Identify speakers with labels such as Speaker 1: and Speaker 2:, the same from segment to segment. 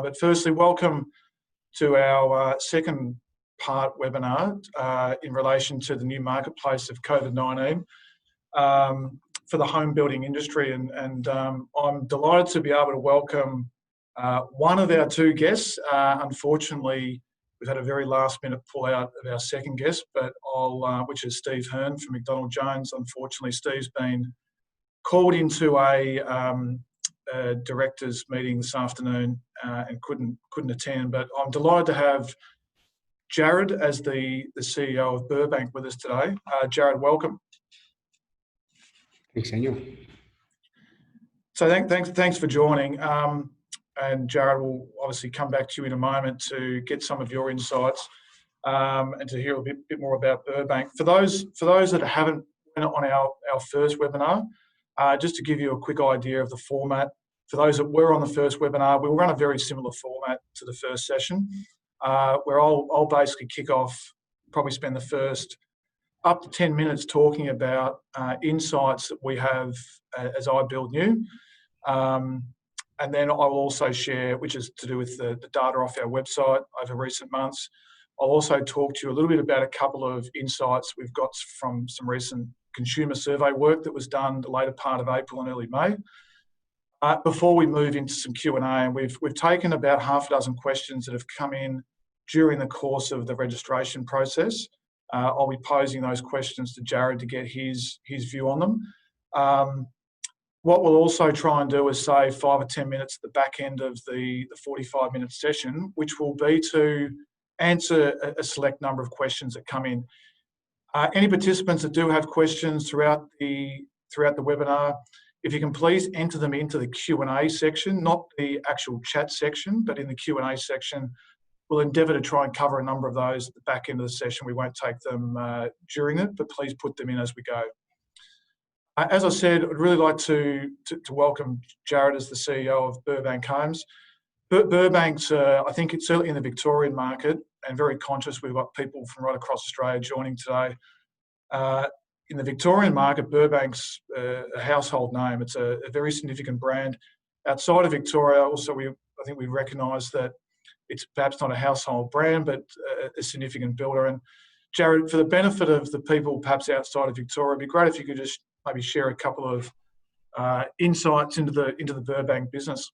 Speaker 1: But firstly, welcome to our second part webinar in relation to the new marketplace of COVID-19 for the home building industry. And I'm delighted to be able to welcome one of our two guests. Unfortunately, we've had a very last minute pull out of our second guest, but which is Steve Hearn from McDonald Jones. Unfortunately, Steve's been called into a directors meeting this afternoon and couldn't attend. But I'm delighted to have Jarrod as the CEO of Burbank with us today. Jarrod, welcome.
Speaker 2: Thanks, Daniel.
Speaker 1: So thanks for joining. And Jarrod will obviously come back to you in a moment to get some of your insights and to hear a bit more about Burbank. For those that haven't been on our first webinar, just to give you a quick idea of the format. For those that were on the first webinar, we'll run a very similar format to the first session, where I'll basically kick off, probably spend the first up to 10 minutes talking about insights that we have as iBuildNew. And then I will also share, which is to do with the data off our website over recent months. I'll also talk to you a little bit about a couple of insights we've got from some recent consumer survey work that was done the later part of April and early May. Before we move into some Q&A, and we've taken about half a dozen questions that have come in during the course of the registration process. I'll be posing those questions to Jarrod to get his view on them. What we'll also try and do is save 5 or 10 minutes at the back end of the 45-minute session, which will be to answer a select number of questions that come in. Any participants that do have questions throughout the webinar, if you can please enter them into the Q&A section, not the actual chat section, but in the Q&A section. We'll endeavour to try and cover a number of those at the back end of the session. We won't take them during it, but please put them in as we go. As I said, I'd really like to welcome Jarrod as the CEO of Burbank Homes. Burbank's, I think it's certainly in the Victorian market, and very conscious we've got people from right across Australia joining today. In the Victorian market, Burbank's a household name. It's a very significant brand. Outside of Victoria, also, I think we recognise that it's perhaps not a household brand, but a significant builder. And Jarrod, for the benefit of the people perhaps outside of Victoria, it'd be great if you could just maybe share a couple of insights into the Burbank business.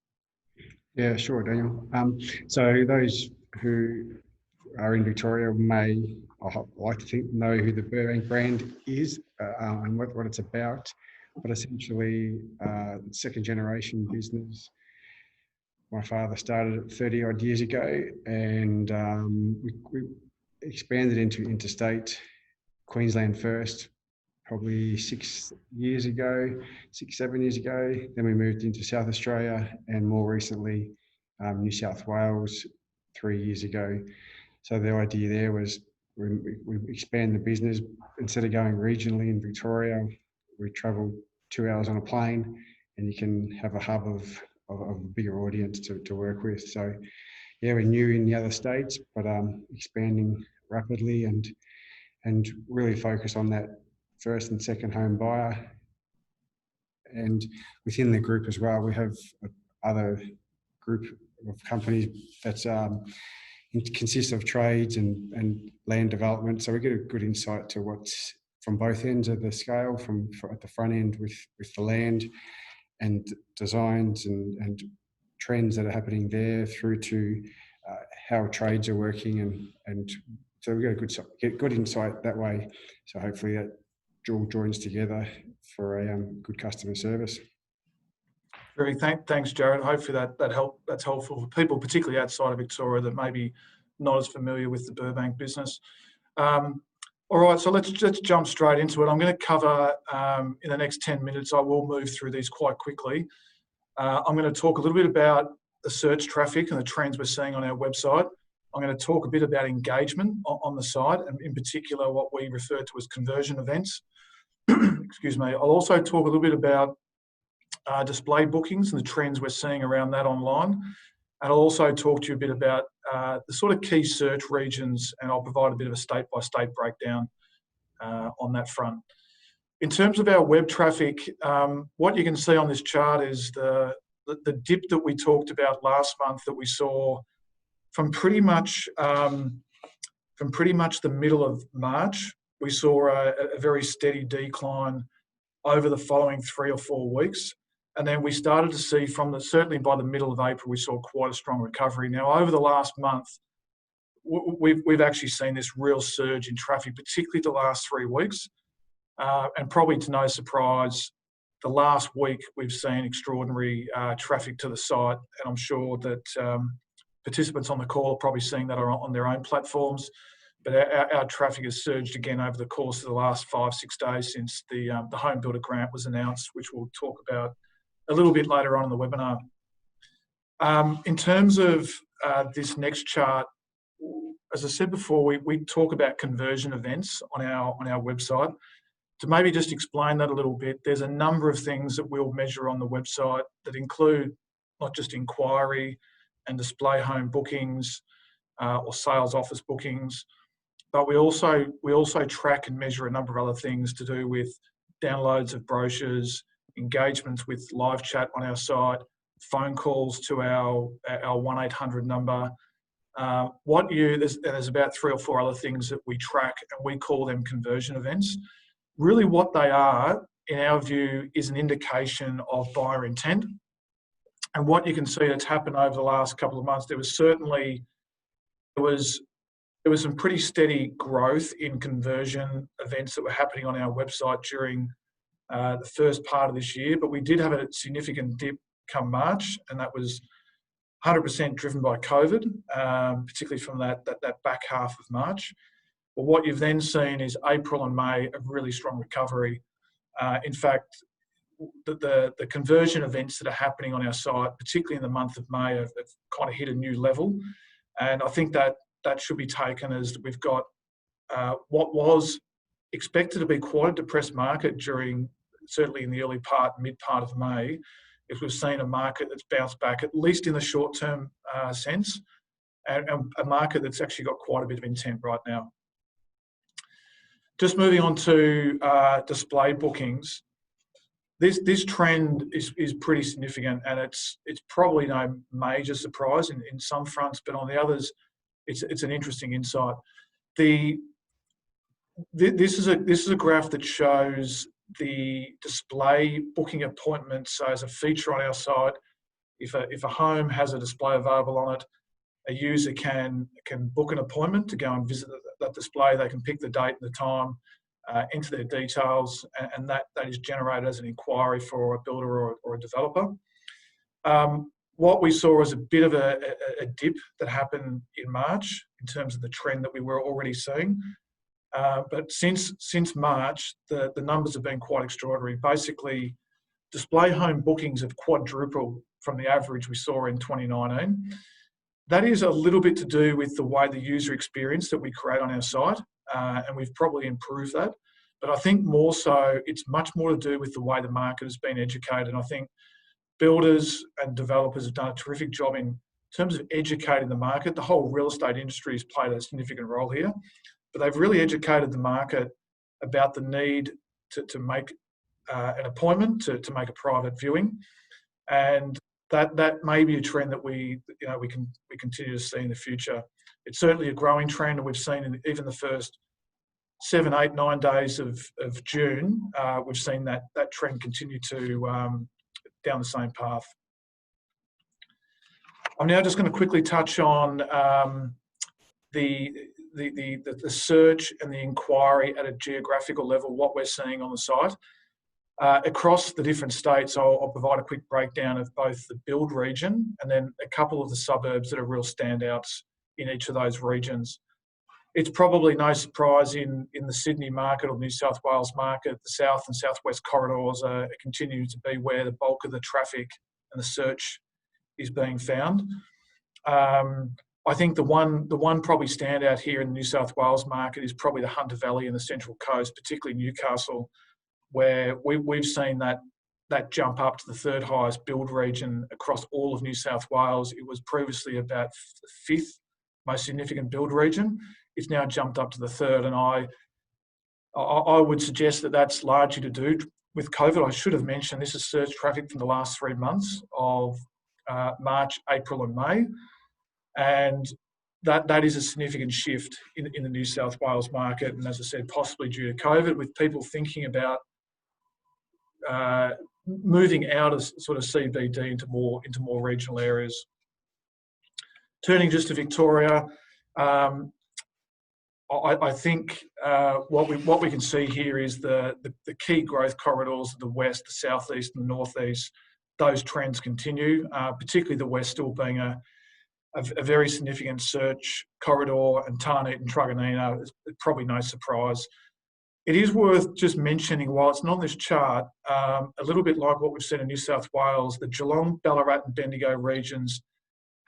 Speaker 2: Yeah, sure, Daniel. So those who are in Victoria may, I like to think, know who the Burbank brand is and what it's about. But essentially, second generation business. My father started it 30 odd years ago, and we expanded into interstate Queensland first, probably 7 years ago. Then we moved into South Australia, and more recently, New South Wales 3 years ago. So the idea there was we expand the business. Instead of going regionally in Victoria, we travel 2 hours on a plane, and you can have a hub of a bigger audience to work with. So yeah, we're new in the other states, but expanding rapidly and really focus on that first and second home buyer. And within the group as well, we have other group of companies that's consists of trades and land development. So we get a good insight to what's from both ends of the scale, at the front end with the land and designs and trends that are happening there, through to how trades are working, and so we get good insight that way. So hopefully that all joins together for a good customer service.
Speaker 1: Thanks, Jarrod. Hopefully that's helpful for people, particularly outside of Victoria, that may be not as familiar with the Burbank business. All right, so let's jump straight into it. I'm going to cover in the next 10 minutes. I will move through these quite quickly. I'm going to talk a little bit about the search traffic and the trends we're seeing on our website. I'm going to talk a bit about engagement on the site, and in particular what we refer to as conversion events. Excuse me. I'll also talk a little bit about display bookings and the trends we're seeing around that online. And I'll also talk to you a bit about the sort of key search regions, and I'll provide a bit of a state-by-state breakdown on that front. In terms of our web traffic, what you can see on this chart is the the dip that we talked about last month that we saw from pretty much the middle of March, we saw a very steady decline over the following 3 or 4 weeks. And then we started to see certainly by the middle of April, we saw quite a strong recovery. Now, over the last month, we've actually seen this real surge in traffic, particularly the last 3 weeks. And probably to no surprise, the last week we've seen extraordinary traffic to the site. And I'm sure that participants on the call are probably seeing that on their own platforms. But our traffic has surged again over the course of the last 5-6 days since the Homebuilder grant was announced, which we'll talk about a little bit later on in the webinar. In terms of this next chart, as I said before, we talk about conversion events on our website. To maybe just explain that a little bit, there's a number of things that we'll measure on the website that include not just inquiry and display home bookings or sales office bookings, but we also track and measure a number of other things to do with downloads of brochures, engagements with live chat on our site, phone calls to our 1-800 number. There's about 3 or 4 other things that we track, and we call them conversion events. Really what they are, in our view, is an indication of buyer intent. And what you can see that's happened over the last couple of months, there was some pretty steady growth in conversion events that were happening on our website during the first part of this year, but we did have a significant dip come March, and that was 100% driven by COVID, particularly from that back half of March. But what you've then seen is April and May, a really strong recovery. In fact, the conversion events that are happening on our site, particularly in the month of May, have kind of hit a new level. And I think that should be taken as we've got what was expected to be quite a depressed market certainly in the mid part of May, if we've seen a market that's bounced back, at least in the short-term sense, and a market that's actually got quite a bit of intent right now. Just moving on to display bookings. This trend is pretty significant, and it's probably no major surprise in some fronts, but on the others, it's an interesting insight. This is a graph that shows the display booking appointments. So as a feature on our site, if a home has a display available on it, a user can book an appointment to go and visit that display. They can pick the date and the time, enter their details, and that is generated as an inquiry for a builder or a developer. What we saw was a bit of a dip that happened in March in terms of the trend that we were already seeing. But since March, the numbers have been quite extraordinary. Basically, display home bookings have quadrupled from the average we saw in 2019. That is a little bit to do with the way the user experience that we create on our site, and we've probably improved that. But I think more so, it's much more to do with the way the market has been educated. And I think builders and developers have done a terrific job in terms of educating the market. The whole real estate industry has played a significant role here, but they've really educated the market about the need to make an appointment, to make a private viewing, and that may be a trend that we continue to see in the future. It's certainly a growing trend, and we've seen in even the first 7, 8, 9 days of June, we've seen that trend continue to down the same path. I'm now just going to quickly touch on the search and the inquiry at a geographical level, what we're seeing on the site. Across the different states, I'll provide a quick breakdown of both the build region and then a couple of the suburbs that are real standouts in each of those regions. It's probably no surprise in the Sydney market or New South Wales market, the south and southwest corridors are continuing to be where the bulk of the traffic and the search is being found. I think the one probably standout here in the New South Wales market is probably the Hunter Valley and the Central Coast, particularly Newcastle, where we've seen that jump up to the 3rd highest build region across all of New South Wales. It was previously about the 5th most significant build region. It's now jumped up to the 3rd, and I would suggest that that's largely to do with COVID, I should have mentioned this is search traffic from the last 3 months of March, April and May. And that is a significant shift in the New South Wales market. And as I said, possibly due to COVID, with people thinking about moving out of sort of CBD into more regional areas. Turning just to Victoria, I think what we can see here is the key growth corridors of the west, the southeast, and the northeast. Those trends continue, particularly the west still being a very significant search corridor, and Tarneit and Truganina is probably no surprise. It is worth just mentioning, while it's not on this chart, a little bit like what we've seen in New South Wales, the Geelong, Ballarat and Bendigo regions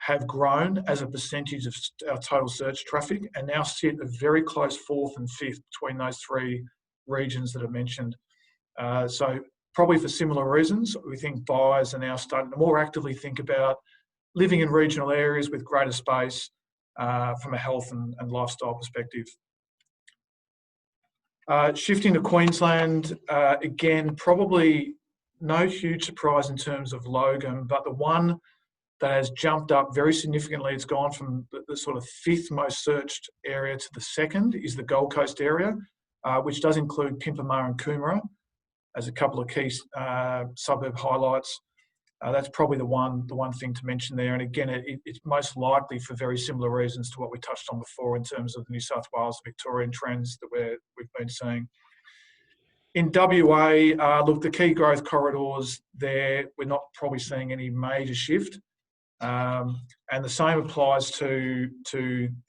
Speaker 1: have grown as a percentage of our total search traffic and now sit a very close fourth and fifth between those three regions that are mentioned. So probably for similar reasons, we think buyers are now starting to more actively think about living in regional areas with greater space from a health and lifestyle perspective. Shifting to Queensland, again, probably no huge surprise in terms of Logan, but the one that has jumped up very significantly, it's gone from the sort of fifth most searched area to the second, is the Gold Coast area, which does include Pimpama and Coomera as a couple of key suburb highlights. That's probably the one thing to mention there. And again, it's most likely for very similar reasons to what we touched on before in terms of the New South Wales and Victorian trends that we've been seeing. In WA, look, the key growth corridors there, we're not probably seeing any major shift. And the same applies to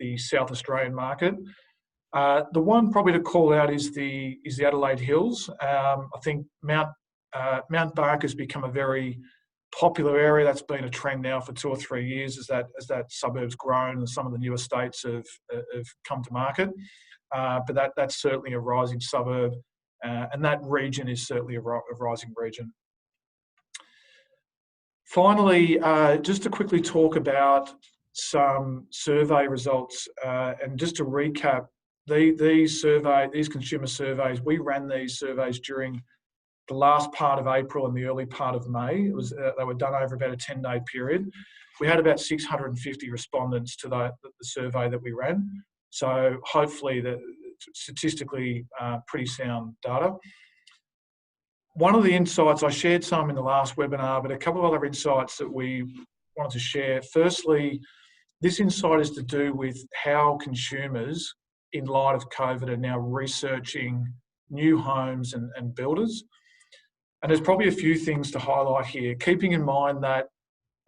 Speaker 1: the South Australian market. The one probably to call out is the Adelaide Hills. I think Mount Barker has become a very popular area. That's been a trend now for 2 or 3 years as that suburb's grown and some of the newer states have come to market. But that's certainly a rising suburb, and that region is certainly a rising region. Finally, just to quickly talk about some survey results, and just to recap, these consumer surveys, we ran these surveys during the last part of April and the early part of May. They were done over about a 10-day period. We had about 650 respondents to the survey that we ran. So hopefully, statistically pretty sound data. One of the insights, I shared some in the last webinar, but a couple of other insights that we wanted to share. Firstly, this insight is to do with how consumers, in light of COVID, are now researching new homes and builders. And there's probably a few things to highlight here, keeping in mind that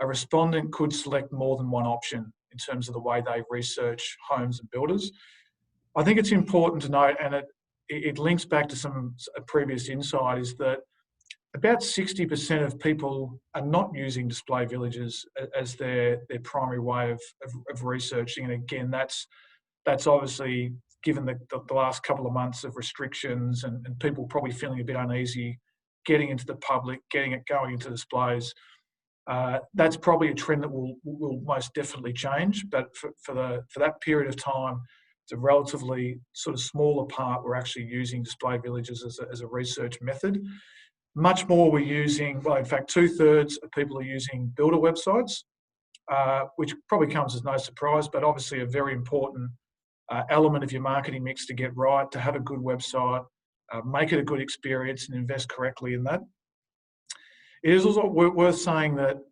Speaker 1: a respondent could select more than one option in terms of the way they research homes and builders. I think it's important to note, and it links back to a previous insight, is that about 60% of people are not using display villages as their primary way of researching. And again, that's obviously, given the last couple of months of restrictions and people probably feeling a bit uneasy getting into the public, going into displays. That's probably a trend that will most definitely change. But for that period of time, it's a relatively sort of smaller part we're actually using display villages as a research method. Much more we're using, well, in fact, 2/3 of people are using builder websites, which probably comes as no surprise, but obviously a very important element of your marketing mix to get right, to have a good website, make it a good experience and invest correctly in that. It is also worth saying that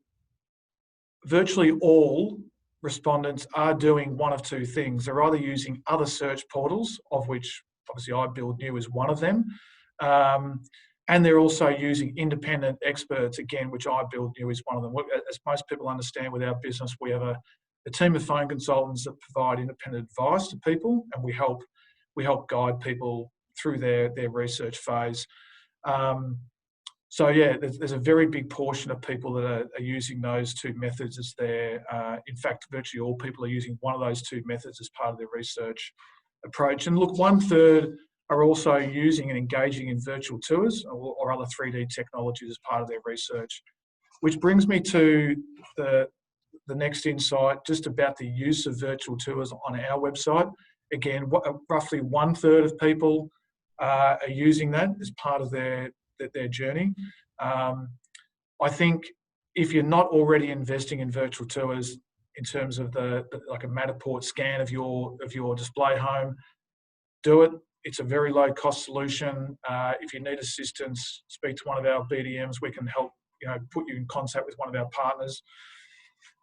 Speaker 1: virtually all respondents are doing one of two things. They're either using other search portals, of which obviously iBuildNew is one of them, and they're also using independent experts, again, which iBuildNew is one of them. As most people understand with our business, we have a team of phone consultants that provide independent advice to people, and we help guide people through their research phase. So yeah, there's a very big portion of people that are using those two methods as in fact, virtually all people are using one of those two methods as part of their research approach. And look, 1/3 are also using and engaging in virtual tours or other 3D technologies as part of their research. Which brings me to the next insight, just about the use of virtual tours on our website. Again, roughly 1/3 of people are using that as part of their their journey. I think if you're not already investing in virtual tours in terms of like a Matterport scan of your display home, do it. It's a very low cost solution. If you need assistance, speak to one of our BDMs. We can help, put you in contact with one of our partners.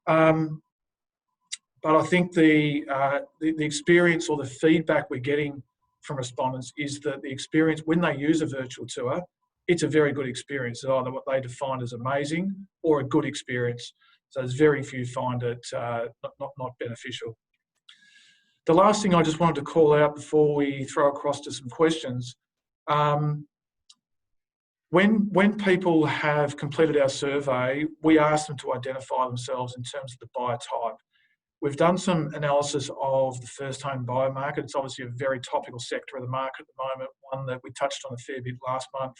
Speaker 1: But I think the experience or the feedback we're getting from respondents is that the experience when they use a virtual tour, it's a very good experience. It's either what they define as amazing or a good experience. So there's very few find it not beneficial. The last thing I just wanted to call out before we throw across to some questions, when people have completed our survey, we ask them to identify themselves in terms of the buyer type. We've done some analysis of the first home buyer market. It's obviously a very topical sector of the market at the moment, one that we touched on a fair bit last month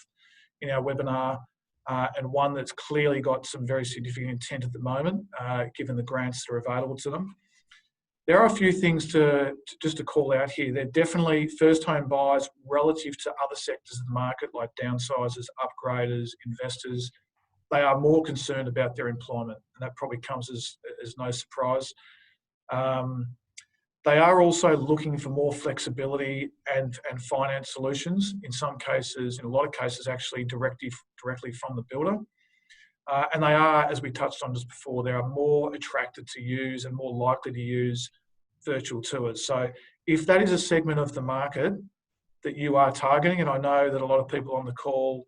Speaker 1: in our webinar, and one that's clearly got some very significant intent at the moment, given the grants that are available to them. There are a few things just to call out here. They're definitely first home buyers relative to other sectors of the market, like downsizers, upgraders, investors. They are more concerned about their employment, and that probably comes as no surprise. They are also looking for more flexibility and finance solutions. In some cases, in a lot of cases, actually directly from the builder. And they are, as we touched on just before, they are more attracted to use and more likely to use virtual tours. So if that is a segment of the market that you are targeting, and I know that a lot of people on the call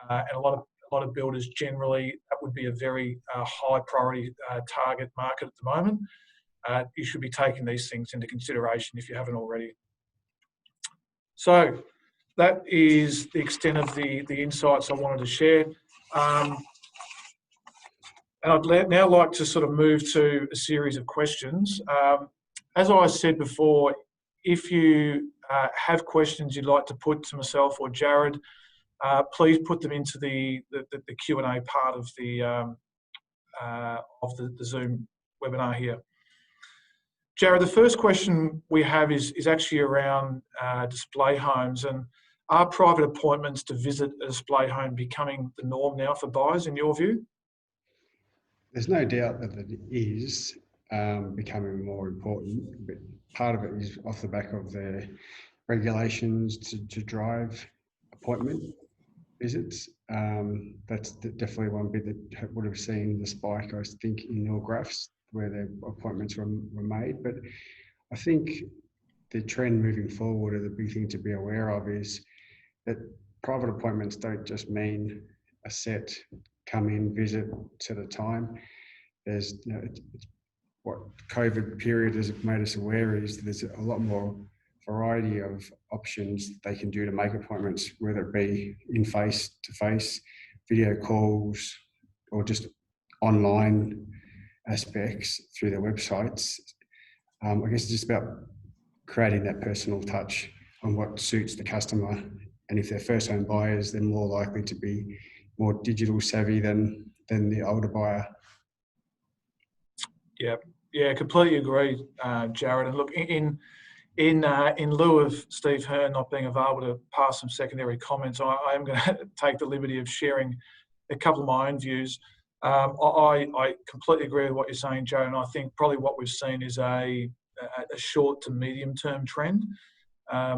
Speaker 1: and a lot of builders generally, that would be a very high priority target market at the moment. You should be taking these things into consideration if you haven't already. So that is the extent of the insights I wanted to share. And I'd now like to sort of move to a series of questions. As I said before, if you have questions you'd like to put to myself or Jarrod, please put them into the Q&A part of the Zoom webinar here. Jarrod, the first question we have is actually around display homes, and are private appointments to visit a display home becoming the norm now for buyers in your view?
Speaker 2: There's no doubt that it is becoming more important, but part of it is off the back of the regulations to drive appointment visits. That's definitely one bit that would have seen the spike, I think, in your graphs where the appointments were made. But I think the trend moving forward, or the big thing to be aware of, is that private appointments don't just mean a set come in, visit, set a time. There's, what COVID period has made us aware is there's a lot more variety of options they can do to make appointments, whether it be in face-to-face, video calls, or just online aspects through their websites. I guess it's just about creating that personal touch on what suits the customer. And if they're first home buyers, they're more likely to be more digital savvy than the older buyer. Yeah, completely agree, Jarrod. And look, in lieu of Steve Hearn not being available to pass some secondary comments, I am going to take the liberty of sharing a couple of my own views. I completely agree with what you're saying, Joe, and I think probably what we've seen is a short to medium term trend. I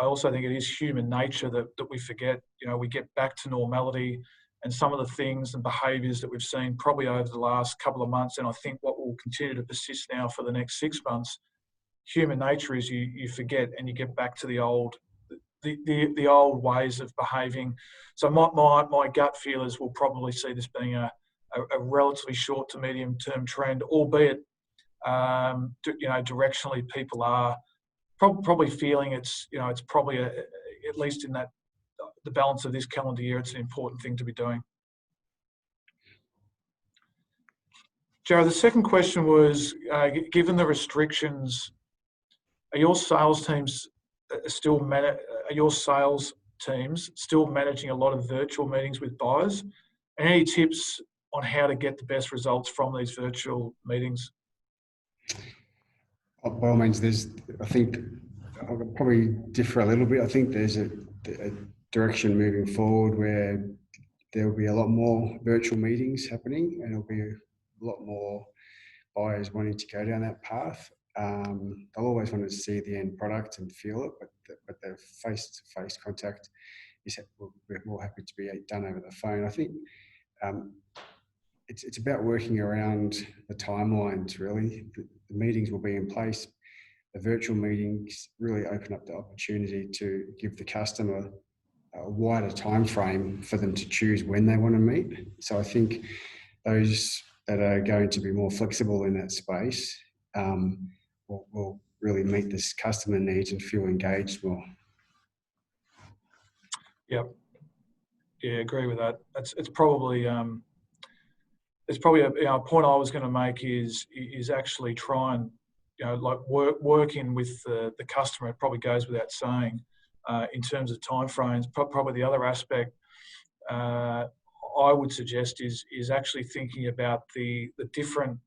Speaker 2: also think it is human nature that we forget, we get back to normality, and some of the things and behaviours that we've seen probably over the last couple of months, and I think what will continue to persist now for the next 6 months, human nature is you forget and you get back to the old ways of behaving. So my gut feel is we'll probably see this being a relatively short to medium term trend, albeit directionally people are probably feeling it's probably at least in the balance of this calendar year, it's an important thing to be doing. Jarrod, the second question was, given the restrictions, are your sales teams still managing a lot of virtual meetings with buyers? And any tips on how to get the best results from these virtual meetings? By all means, I think I'll probably differ a little bit. I think there's a direction moving forward where there will be a lot more virtual meetings happening, and there'll be a lot more buyers wanting to go down that path. They'll always want to see the end product and feel it, but the face-to-face contact is we're more happy to be done over the phone. I think it's about working around the timelines. Really, the meetings will be in place. The virtual meetings really open up the opportunity to give the customer a wider time frame for them to choose when they want to meet. So I think those that are going to be more flexible in that space will really meet this customer needs and feel engaged more.
Speaker 1: Yep. Yeah, agree with that. It's probably a point I was going to make is actually try and like working with the customer. It probably goes without saying in terms of timeframes. Probably the other aspect I would suggest is actually thinking about the different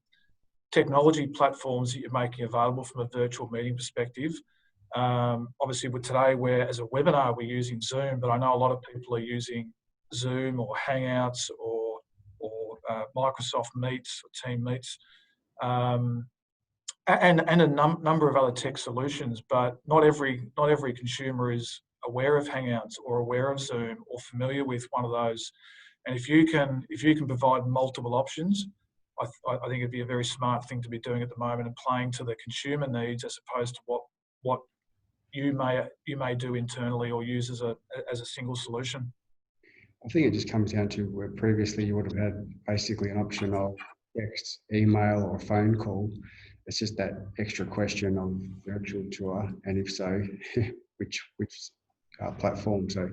Speaker 1: technology platforms that you're making available from a virtual meeting perspective. Obviously, with today, as a webinar, we're using Zoom, but I know a lot of people are using Zoom or Hangouts or Microsoft Meets or Team Meets, and a number of other tech solutions. But not every consumer is aware of Hangouts or aware of Zoom or familiar with one of those. And if you can provide multiple options, I think it'd be a very smart thing to be doing at the moment and playing to the consumer needs as opposed to what you may do internally or use as a single solution.
Speaker 2: I think it just comes down to where previously you would have had basically an option of text, email, or phone call. It's just that extra question of virtual tour, and if so, which platform. So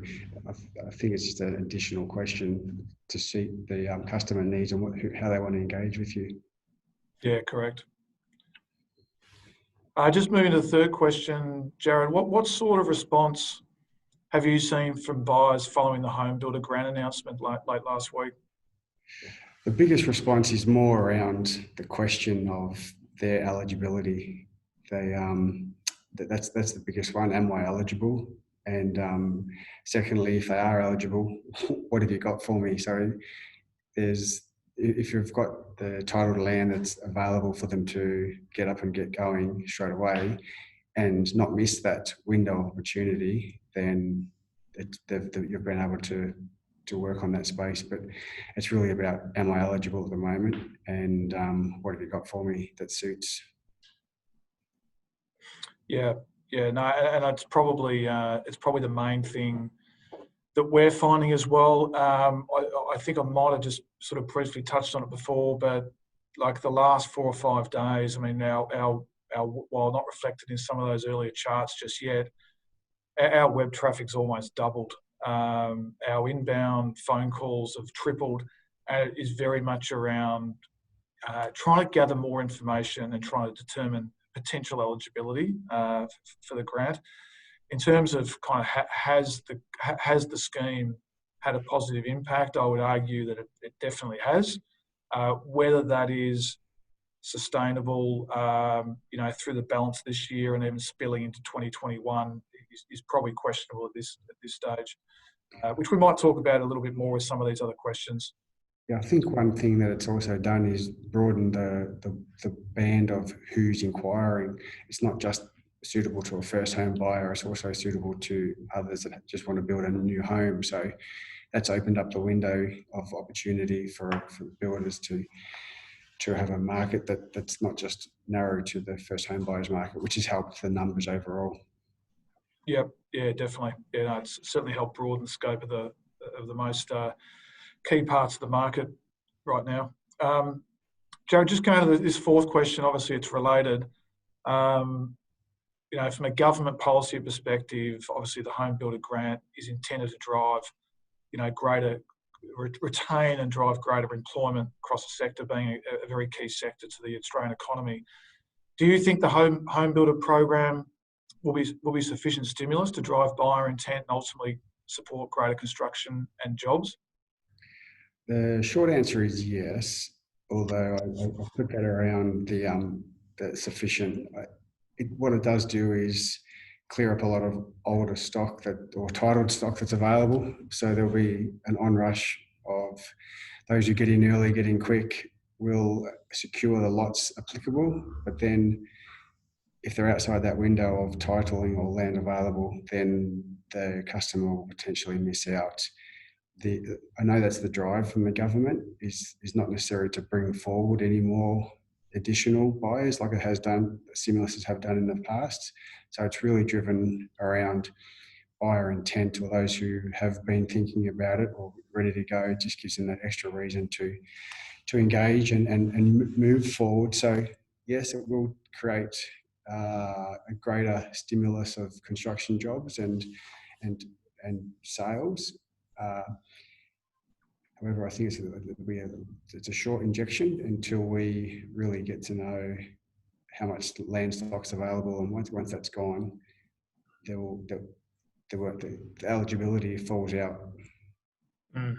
Speaker 2: I think it's just an additional question to suit the customer needs and how they want to engage with you.
Speaker 1: Yeah, correct. Just moving to the third question, Jarrod, what sort of response have you seen from buyers following the Homebuilder grant announcement late last week?
Speaker 2: The biggest response is more around the question of their eligibility. That's the biggest one. Am I eligible? And secondly, if they are eligible, what have you got for me? So if you've got the title to land that's available for them to get up and get going straight away and not miss that window of opportunity, then you've been able to work on that space. But it's really about, am I eligible at the moment, and what have you got for me that suits?
Speaker 1: Yeah, no, and it's probably the main thing that we're finding as well. I think I might have just sort of briefly touched on it before, but like the last 4 or 5 days, I mean, our while not reflected in some of those earlier charts just yet, our web traffic's almost doubled. Our inbound phone calls have tripled, and it is very much around trying to gather more information and trying to determine potential eligibility for the grant. In terms of kind of has the scheme had a positive impact, I would argue that it definitely has. Whether that is sustainable, through the balance of this year and even spilling into 2021 is probably questionable at this stage, which we might talk about a little bit more with some of these other questions.
Speaker 2: Yeah, I think one thing that it's also done is broaden the band of who's inquiring. It's not just suitable to a first home buyer, it's also suitable to others that just want to build a new home. So that's opened up the window of opportunity for builders to have a market that's not just narrow to the first home buyers market, which has helped the numbers overall.
Speaker 1: Yep, yeah, definitely. Yeah, no, it's certainly helped broaden the scope of the most key parts of the market right now. Jarrod, just going to this fourth question, obviously it's related. From a government policy perspective, obviously the Homebuilder grant is intended to drive, retain and drive greater employment across the sector, being a very key sector to the Australian economy. Do you think the Homebuilder program will be sufficient stimulus to drive buyer intent and ultimately support greater construction and jobs?
Speaker 2: The short answer is yes, although I put that around the sufficient. What it does do is clear up a lot of older stock or titled stock that's available. So there'll be an onrush of those who get in early, get in quick, will secure the lots applicable. But then if they're outside that window of titling or land available, then the customer will potentially miss out. I know that's the drive from the government is not necessarily to bring forward any more additional buyers like it has done, stimuluses have done in the past. So it's really driven around buyer intent, or those who have been thinking about it or ready to go. It just gives them that extra reason to engage and move forward. So yes, it will create a greater stimulus of construction jobs and sales. However, I think it's a short injection until we really get to know how much land stock's available, and once that's gone, the eligibility falls out.
Speaker 1: Mm.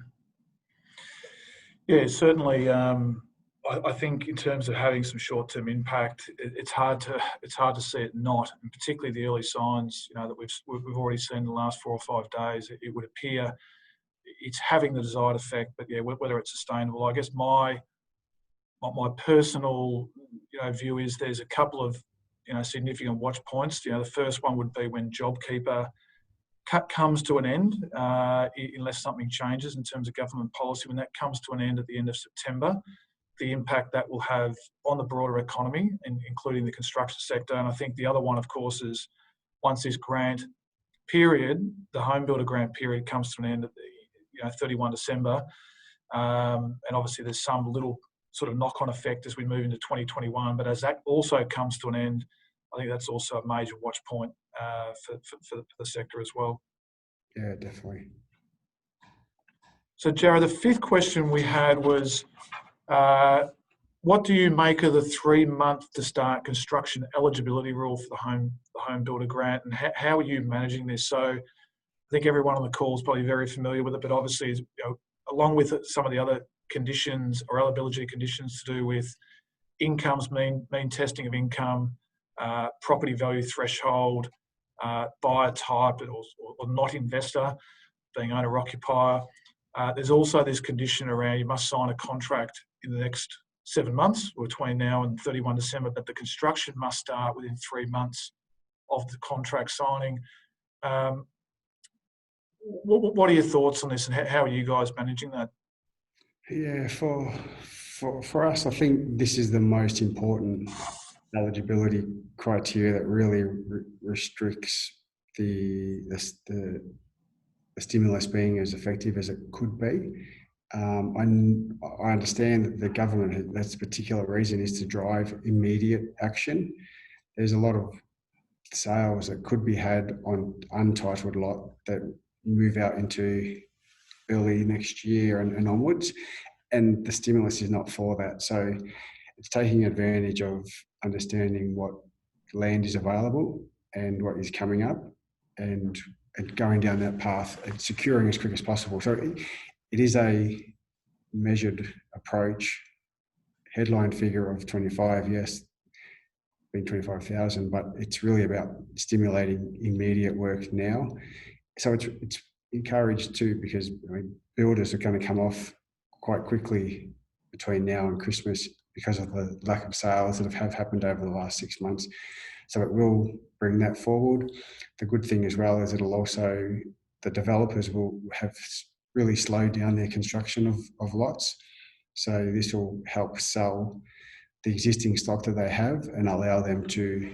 Speaker 1: Yeah, certainly. I think in terms of having some short-term impact, it's hard to see it not, and particularly the early signs, that we've already seen in the last 4 or 5 days. It would appear it's having the desired effect, but yeah, whether it's sustainable, I guess my personal view is there's a couple of significant watch points. The first one would be when JobKeeper comes to an end, unless something changes in terms of government policy. When that comes to an end at the end of September, the impact that will have on the broader economy, including the construction sector. And I think the other one, of course, is once this grant period, the Homebuilder grant period, comes to an end at the 31 December, and obviously there's some little sort of knock-on effect as we move into 2021. But as that also comes to an end, I think that's also a major watch point for the sector as well.
Speaker 2: Yeah, definitely.
Speaker 1: So, Jarrod, the fifth question we had was, what do you make of the 3-month to start construction eligibility rule for the Homebuilder grant, and how are you managing this? So, I think everyone on the call is probably very familiar with it, but obviously, along with some of the other conditions or eligibility conditions to do with incomes, mean testing of income, property value threshold, buyer type or not investor, being owner occupier. There's also this condition around you must sign a contract in the next 7 months between now and 31 December, but the construction must start within 3 months of the contract signing. What are your thoughts on this, and how are you guys managing that?
Speaker 2: Yeah, for us, I think this is the most important eligibility criteria that really restricts the stimulus being as effective as it could be. I understand that the government, that's a particular reason, is to drive immediate action. There's a lot of sales that could be had on untitled lot that move out into early next year and onwards, and the stimulus is not for that. So it's taking advantage of understanding what land is available and what is coming up, and going down that path and securing as quick as possible. So it is a measured approach. Headline figure of 25, yes, being 25,000, but it's really about stimulating immediate work now. So it's encouraged too, because builders are going to come off quite quickly between now and Christmas because of the lack of sales that have happened over the last 6 months. So it will bring that forward. The good thing as well is it'll also, the developers will have really slowed down their construction of lots. So this will help sell the existing stock that they have and allow them to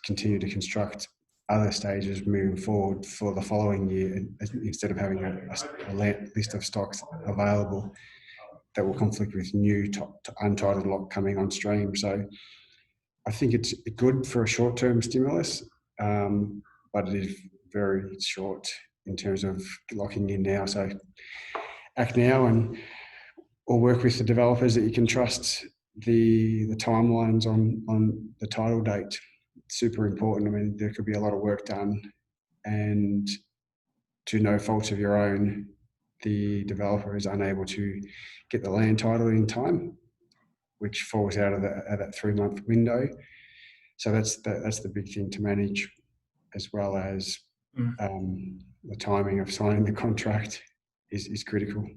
Speaker 2: continue to construct other stages moving forward for the following year, instead of having a list of stocks available that will conflict with new untitled lot coming on stream. So I think it's good for a short-term stimulus, but it is very short in terms of locking in now. So act now, or work with the developers that you can trust the timelines on the title date. It's super important. I mean, there could be a lot of work done, and to no fault of your own, the developer is unable to get the land title in time, which falls out of that 3-month window. So that's the big thing to manage. as well as
Speaker 1: Mm.
Speaker 2: the timing of signing the contract is critical.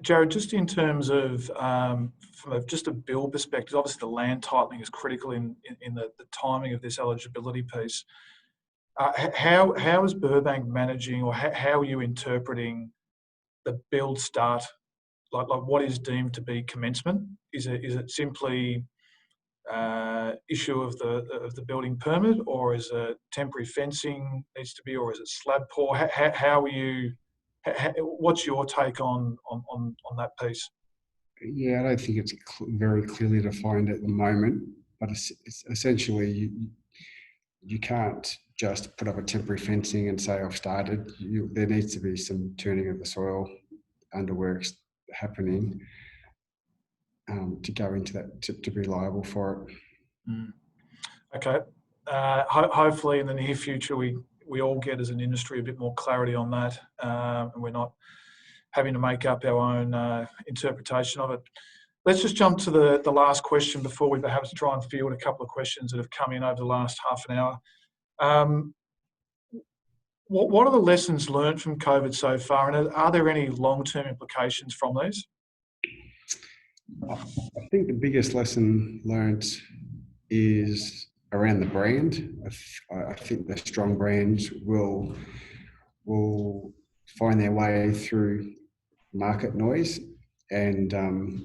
Speaker 1: Jarrod, just in terms of from just a build perspective, obviously the land titling is critical in the timing of this eligibility piece. How is Burbank managing, or how are you interpreting the build start? Like what is deemed to be commencement? Is it simply issue of the building permit, or is it temporary fencing needs to be, or is it slab pour? How are you? What's your take on that piece?
Speaker 2: Yeah, I don't think it's very clearly defined at the moment, but it's essentially you can't just put up a temporary fencing and say I've started. There needs to be some turning of the soil, underworks happening to go into that to be liable for it.
Speaker 1: Mm. Okay. Hopefully, in the near future, we all get as an industry a bit more clarity on that, and we're not having to make up our own interpretation of it. Let's just jump to the last question before we perhaps try and field a couple of questions that have come in over the last half an hour. What are the lessons learned from COVID so far, and are there any long-term implications from these?
Speaker 2: I think the biggest lesson learned is around the brand. I think the strong brands will find their way through market noise, and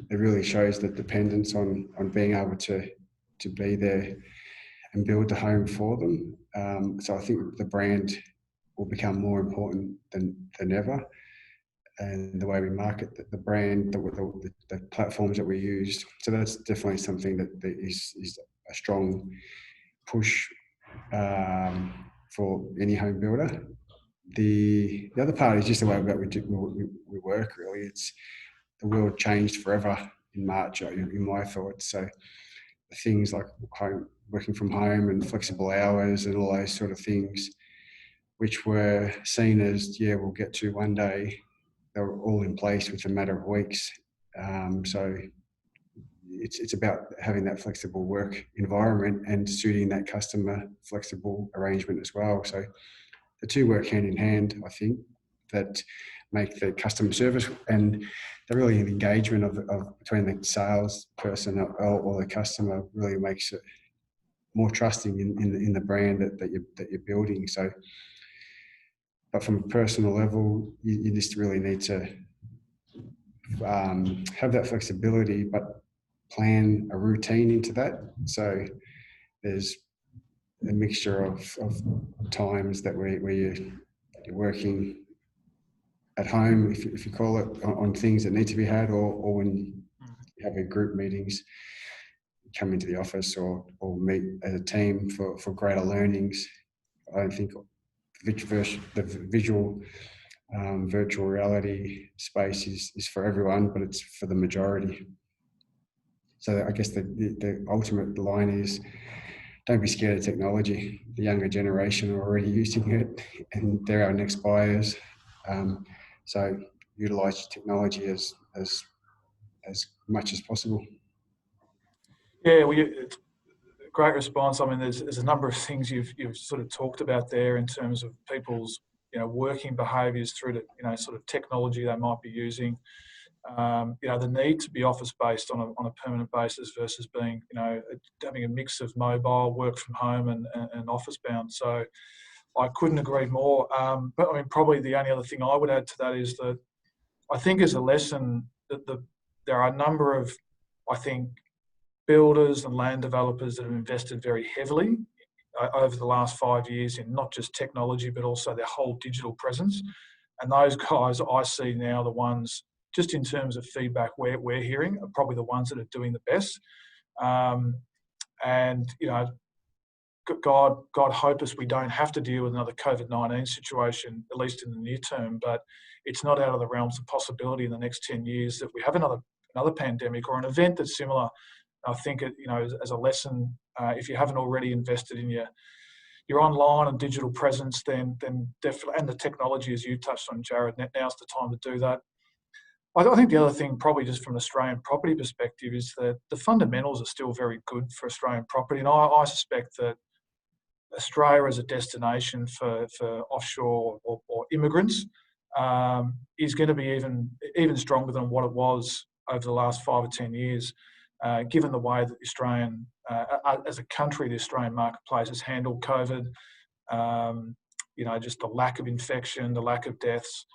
Speaker 2: it really shows the dependence on being able to be there and build the home for them. So I think the brand will become more important than ever, and the way we market the brand, the platforms that we use. So that's definitely something that is a strong push for any home builder. The other part is just the way that we work, really. It's the world changed forever in March, in my thoughts. So things like working from home and flexible hours and all those sort of things, which were seen as, yeah, we'll get to one day, they were all in place within a matter of weeks. So it's about having that flexible work environment and suiting that customer flexible arrangement as well. So the two work hand in hand, I think, that make the customer service and the really engagement of between the sales person or the customer really makes it more trusting in the brand that you're building. So, but from a personal level, you just really need to have that flexibility, but plan a routine into that. So there's a mixture of times that where you're working at home, if you call it, on things that need to be had, or when you have your group meetings, come into the office or meet as a team for greater learnings. I don't think the visual virtual reality space is for everyone, but it's for the majority. So I guess the ultimate line is, don't be scared of technology. The younger generation are already using it, and they're our next buyers. So utilise technology as much as possible.
Speaker 1: Yeah, it's a great response. I mean, there's a number of things you've sort of talked about there in terms of people's working behaviours through the sort of technology they might be using. The need to be office based on a permanent basis versus being having a mix of mobile work from home and office bound. So I couldn't agree more. But I mean, probably the only other thing I would add to that is that I think as a lesson that there are a number of, I think, builders and land developers that have invested very heavily over the last 5 years in not just technology, but also their whole digital presence. And those guys I see now, the ones, just in terms of feedback we're hearing, are probably the ones that are doing the best. And, God hope us we don't have to deal with another COVID-19 situation, at least in the near term, but it's not out of the realms of possibility in the next 10 years that we have another pandemic or an event that's similar. I think, as a lesson, if you haven't already invested in your online and digital presence, then definitely, and the technology, as you touched on, Jarrod, now's the time to do that. I think the other thing, probably just from an Australian property perspective, is that the fundamentals are still very good for Australian property, and I suspect that Australia as a destination for offshore or immigrants is going to be even stronger than what it was over the last 5 or 10 years, given the way that the Australian, as a country, the Australian marketplace has handled COVID. Just the lack of infection, the lack of deaths,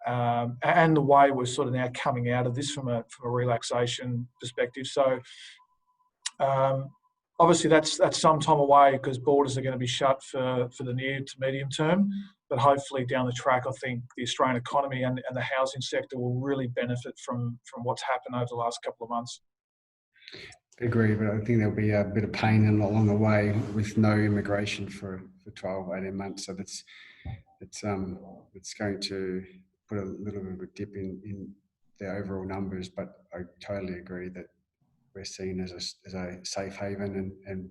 Speaker 1: and the way we're sort of now coming out of this from a relaxation perspective. So obviously that's some time away because borders are going to be shut for the near to medium term. But hopefully down the track, I think the Australian economy and the housing sector will really benefit from what's happened over the last couple of months.
Speaker 2: Agree, but I think there'll be a bit of pain along the way with no immigration for 12, 18 months. So it's going to put a little bit of a dip in the overall numbers. But I totally agree that we're seen as a safe haven, and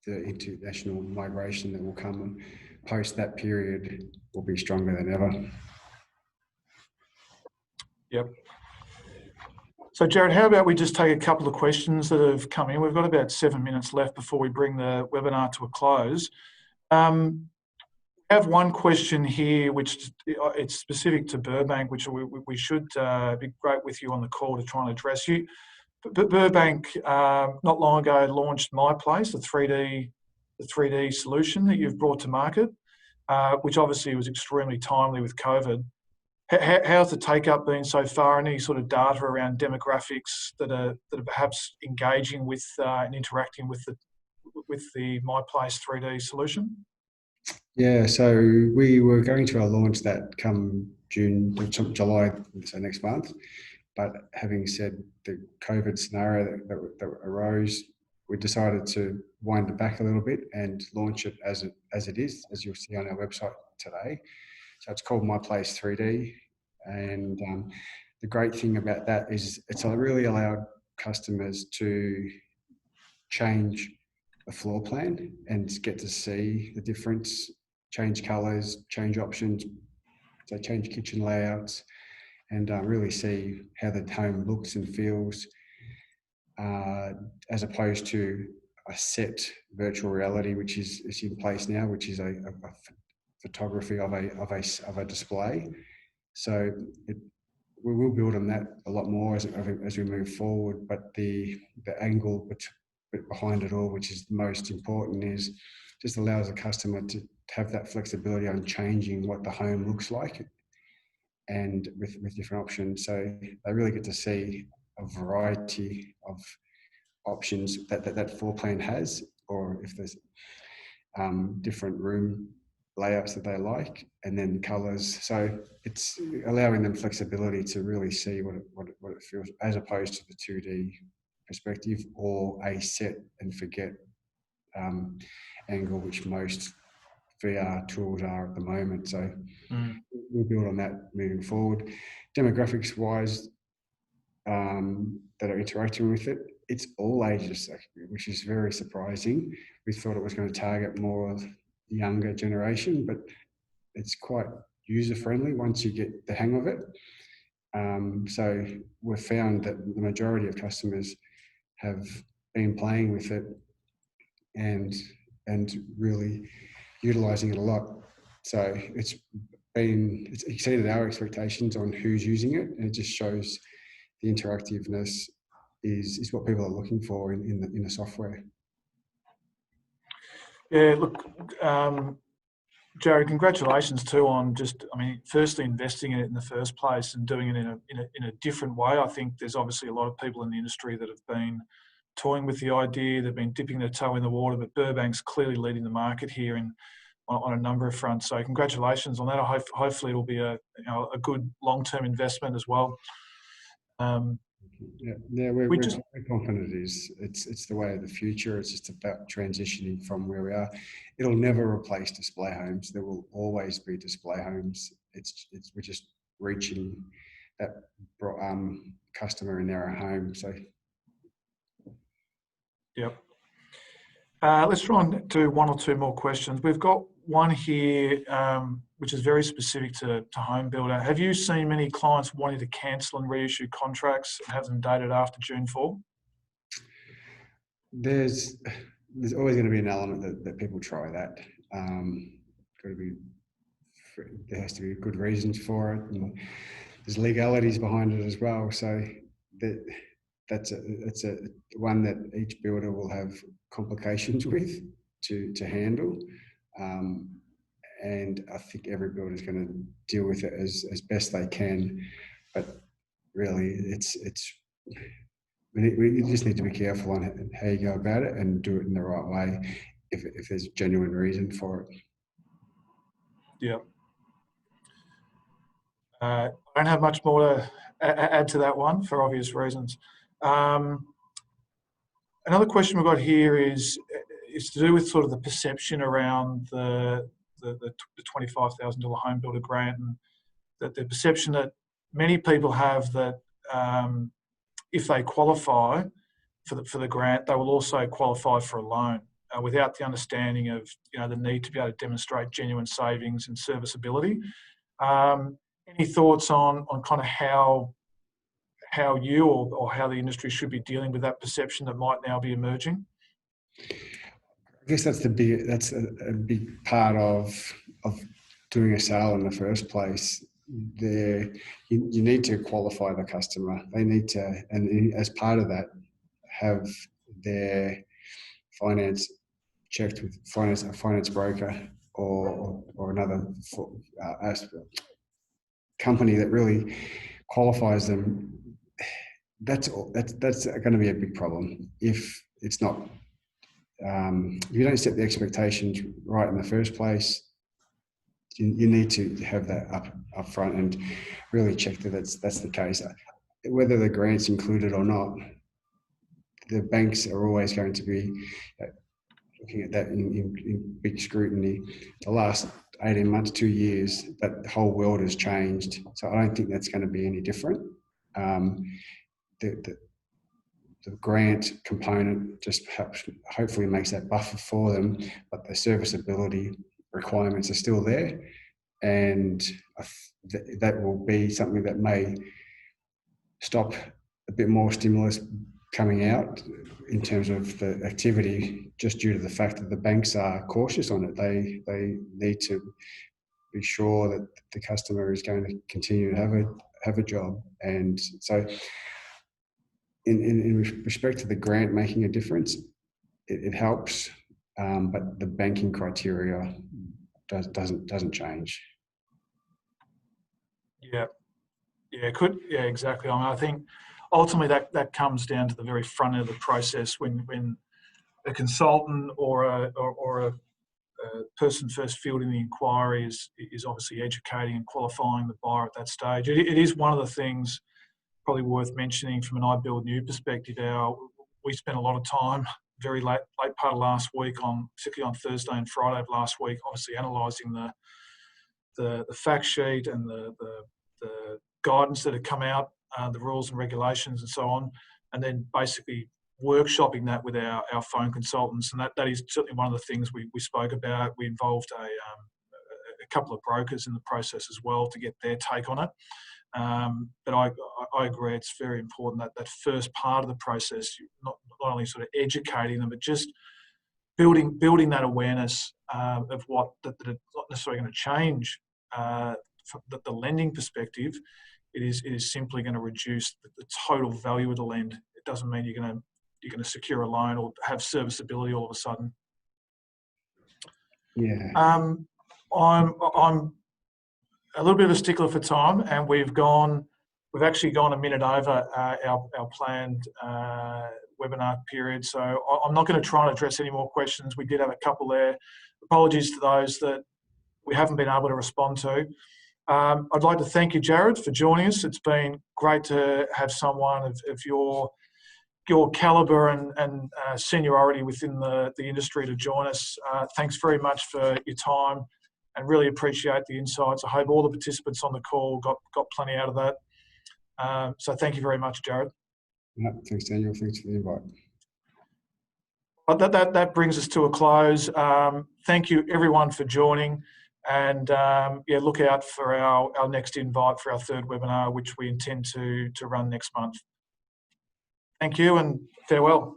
Speaker 2: the international migration that will come post that period will be stronger than ever.
Speaker 1: Yep. So, Jarrod, how about we just take a couple of questions that have come in? We've got about 7 minutes left before we bring the webinar to a close. I have one question here, which it's specific to Burbank, which we should be great with you on the call to try and address you. But Burbank, not long ago, launched My Place, the 3D solution that you've brought to market, which obviously was extremely timely with COVID. How's the take-up been so far? Any sort of data around demographics that are perhaps engaging with and interacting with the My Place 3D solution?
Speaker 2: Yeah, so we were going to launch that come July, so next month. But having said the COVID scenario that arose, we decided to wind it back a little bit and launch it as it is, as you'll see on our website today. So it's called My Place 3D. And the great thing about that is it's really allowed customers to change the floor plan and get to see the difference, change colours, change options, so change kitchen layouts, and really see how the home looks and feels, as opposed to a set virtual reality, which is in place now, which is a photography of a display. So we will build on that a lot more as we move forward. But the angle behind it all, which is the most important, is just allows the customer to have that flexibility on changing what the home looks like, and with different options. So they really get to see a variety of options that floor plan has, or if there's different room layouts that they like, and then colours. So it's allowing them flexibility to really see what it feels, as opposed to the 2D perspective or a set and forget angle, which most VR tools are at the moment. So we'll build on that moving forward. Demographics wise, that are interacting with it, it's all ages, which is very surprising. We thought it was going to target more of the younger generation, but it's quite user friendly once you get the hang of it. So we've found that the majority of customers have been playing with it and really utilising it a lot. So it's exceeded our expectations on who's using it, and it just shows the interactiveness is what people are looking for in the software.
Speaker 1: Yeah, look, Jarrod, congratulations too on firstly investing in it in the first place and doing it in a different way. I think there's obviously a lot of people in the industry that have been toying with the idea, they've been dipping their toe in the water, but Burbank's clearly leading the market here on a number of fronts. So congratulations on that. Hopefully it'll be a good long-term investment as well.
Speaker 2: We're confident it's the way of the future. It's just about transitioning from where we are. It'll never replace display homes. There will always be display homes. We're just reaching that customer in their home. So,
Speaker 1: yep. Let's try and do one or two more questions. We've got one here, which is very specific to Homebuilder. Have you seen many clients wanting to cancel and reissue contracts and have them dated after June 4?
Speaker 2: there's always going to be an element that people try that. Got to be, there has to be good reasons for it, and there's legalities behind it as well. So that's a one that each builder will have complications with to handle. And I think every builder is going to deal with it as best they can. But really, we just need to be careful on how you go about it and do it in the right way if there's a genuine reason for it.
Speaker 1: Yeah. I don't have much more to add to that one for obvious reasons. Another question we've got here is to do with sort of the perception around the $25,000 home builder grant, and that the perception that many people have that if they qualify for the grant, they will also qualify for a loan without the understanding of the need to be able to demonstrate genuine savings and serviceability. Any thoughts on kind of how you or how the industry should be dealing with that perception that might now be emerging?
Speaker 2: I guess that's a big part of doing a sale in the first place. You need to qualify the customer. They need to, and as part of that, have their finance checked with a finance broker or another company that really qualifies them. That's going to be a big problem if it's not. If you don't set the expectations right in the first place, you need to have that up front and really check that that's the case. Whether the grant's included or not, the banks are always going to be looking at that in big scrutiny. The last 18 months, 2 years, that the whole world has changed. So I don't think that's going to be any different. The grant component just hopefully makes that buffer for them, but the serviceability requirements are still there, and that will be something that may stop a bit more stimulus coming out in terms of the activity, just due to the fact that the banks are cautious on it. They need to be sure that the customer is going to continue to have a job, and so in respect to the grant making a difference, it helps, but the banking criteria doesn't change.
Speaker 1: Yeah, exactly. I mean, I think ultimately that comes down to the very front end of the process when a consultant or a person first fielding the inquiry is obviously educating and qualifying the buyer at that stage. It is one of the things probably worth mentioning from an iBuildNew perspective. We spent a lot of time very late part of last week, particularly on Thursday and Friday of last week, obviously analysing the fact sheet and the guidance that had come out, the rules and regulations and so on, and then basically workshopping that with our phone consultants. And that is certainly one of the things we spoke about. We involved a couple of brokers in the process as well to get their take on it. But I agree, it's very important that first part of the process, not only sort of educating them, but just building that awareness of what that it's not necessarily going to change from the lending perspective. It is simply going to reduce the total value of the lend. It doesn't mean you're going to secure a loan or have serviceability all of a sudden.
Speaker 2: Yeah.
Speaker 1: I'm a little bit of a stickler for time, and we've actually gone a minute over our planned webinar period. So I'm not going to try and address any more questions. We did have a couple there. Apologies to those that we haven't been able to respond to. I'd like to thank you, Jarrod, for joining us. It's been great to have someone of your calibre and seniority within the industry to join us. Thanks very much for your time, and really appreciate the insights. I hope all the participants on the call got plenty out of that. So thank you very much, Jarrod.
Speaker 2: Yeah, thanks, Daniel. Thanks for the invite.
Speaker 1: But that brings us to a close. Thank you, everyone, for joining. And look out for our next invite for our third webinar, which we intend to run next month. Thank you and farewell.